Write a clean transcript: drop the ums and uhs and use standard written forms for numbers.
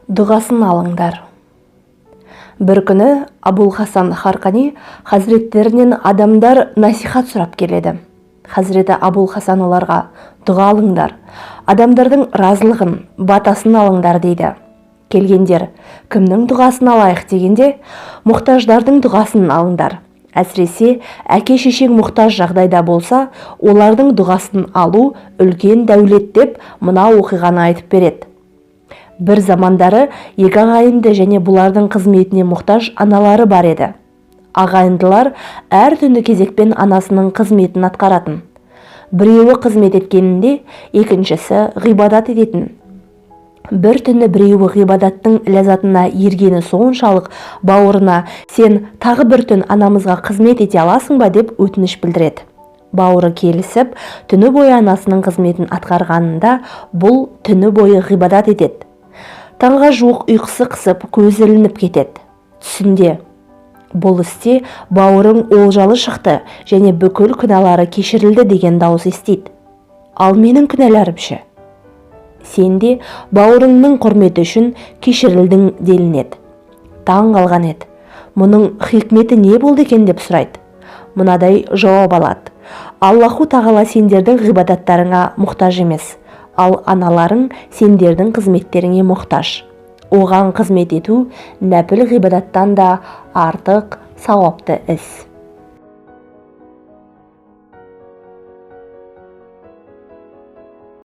Дұғасын алыңдар. Бір күні Абул Хасан Харқани хазіреттерінен адамдар насихат сұрап келеді. Хазіреті Абул Хасан оларға: дұға алыңдар, адамдардың разылығын, батасын алыңдар дейді. Келгендер: кімнің дұғасын алайық дегенде, мұқтаждардың дұғасын алыңдар. Әсіресе әке-шешең мұқтаж жағдайда болса, олардың дұғасын алу үлкен дәулет деп мына оқиғаны айтып береді. Бір замандары екі ағайынды және бұлардың қызметіне мұқтаж аналары бар еді. Ағайындылар әр түнді кезекпен анасының қызметін атқаратын. Біреуі қызмет еткенінде, екіншісі ғибадат ететін. Бір түні біреуі ғибадаттың ләззатына ергені соншалық бауырына: сен тағы бір түн анамызға қызмет ете аласың ба деп өтініш білдіреді. Бауыры келісіп, түні бойы анасының қызметін атқарғанында бұл түні бойы ғибадат етеді. Таңға жуық ұйқысы қысып, көзі ілініп кетеді. Түсінде: бұл істе бауырың олжалы шықты және бүкіл күнәлары кешірілді деген дауыс естиді. Ал менің күнәларым ше? Сен де бауырыңның құрметі үшін кешірілдің делінеді. Таң қалған еді. Мұның хикметі не болды екен деп сұрайды. Мынадай жауап алады: Аллаху тағала сендердің ғибадаттарыңа мұқтаж емес, ал аналарың сендердің қызметтеріңе мұқтаж. Оған қызмет ету нәпіл ғибадаттан да артық сауапты іс.